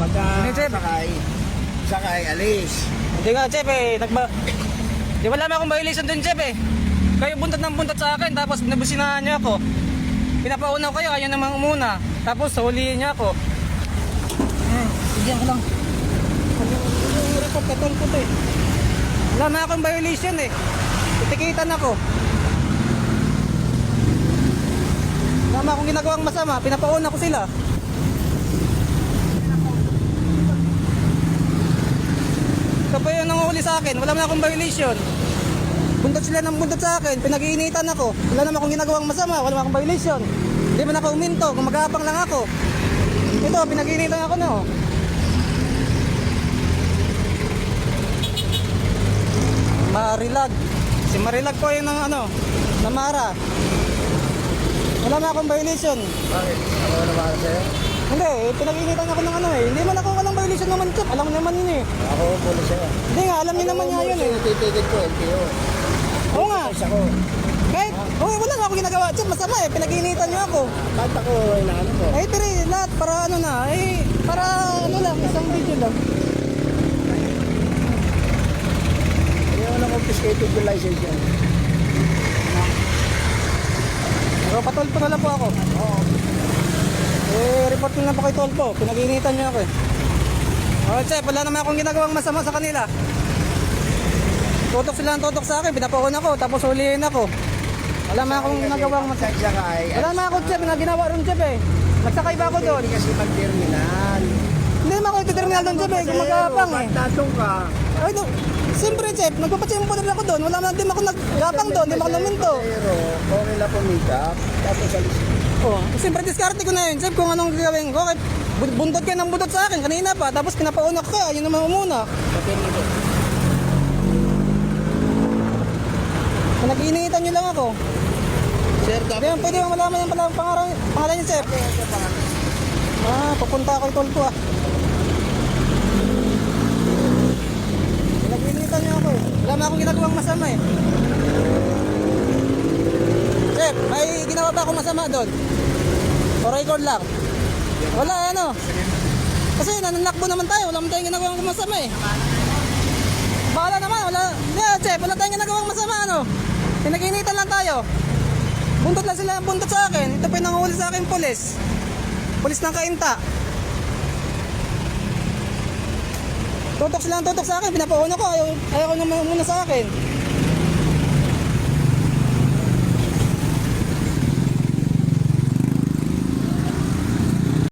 Pagka Hindi, Chef. sakay, alis. Hindi nga, Chef eh. Di wala naman akong violation dun, Chef eh. Kayo buntot ng buntot sa akin, tapos nabusinahan niyo ako. Pinapauna ko kayo, ayaw namang umuna. Tapos huliin niyo ako. Bigyan ko lang. Yung report, katol ko to eh. Wala na akong violation eh. Titikitan ako. Wala na akong ginagawang masama, pinapauna ko sila. Ito pa yung nanguhuli sa akin, wala na akong violation. Buntot sila ng buntot sa akin, pinag-iinitan ako. Wala naman akong ginagawang masama, wala naman akong violation. Hindi man ako uminto, gumagapang lang ako. Ito, pinag-iinitan ako na oh. Marilag. Si Marilag po yung ng ano, Namara. Wala na akong violation. Bakit? Ako na para sa'yo? Hindi, pinag-iinitan ako ng ano eh. Hindi man ako walang violation naman, Chef. Alam mo naman yun eh. Ako, pulis sa'yo. Hindi nga, alam niyo naman nga yun eh. Titigit ko, LTO. Oo nga. Pulis ako. Kahit, wala nga ako ginagawa. Chef, masama eh. Pinag-iinitan niyo ako. Ba't ako inaano ko? Eh, pero lahat para ano na. Eh, para ano lang, isang video lang. Ayaw na confiscated yung license yan. Pero patulpo na lang po ako. Oo. Eh, report nyo na po kay Tolpo. Pinag-iinitan niyo ako eh. Oh, Chef, wala naman akong ginagawang masama sa kanila. Tutok sila ng tutok sa akin. Pinapaon ako, tapos huliin ako. Wala naman akong ginagawang masama. Sakay. Wala naman ako, Chef. Ginawa rin, Chef eh. Nagsakay ba ako doon? Hindi kasi mag-terminal. Hindi naman ako iti-terminal doon, Chef eh. Gumagapang eh. Ba't natong ka? Ay, no. Siyempre, Chef, nagpapatsimpo din ako doon. Wala naman, di ako naggapang doon, di ako luminto. Pero, okay lang pumikap. Tapos alis. Oh, siyempre, diskarte ko na yun, Chef, kung anong gagawin ko. Kahit buntot ka ng buntot sa akin kanina pa, tapos pinapauna ko ka, yun naman umuna. Nag-iinitan nyo lang ako. Sir, Kaya pwede mo malaman yung pangalan niyo, Chef. Papunta ako yung Tolpo ah. Nag-iinitan nyo ako eh. Wala na akong ginagawang masama eh. Chef, may ginawa ba akong masama doon? O record lang? Wala ano. Kasi nananakbo naman tayo, wala naman tayong ginagawang masama eh. Bahala naman, wala. Yeah, Chef, wala tayong ginagawang masama ano. Pinag-iinitan lang tayo. Buntot lang sila, buntot sa akin. Ito pa yung nanguhuli sa akin, pulis. Pulis ng Kainta. Tutok sila ng tutok sa akin, pinapauna ko, ayaw ko naman muna sa akin.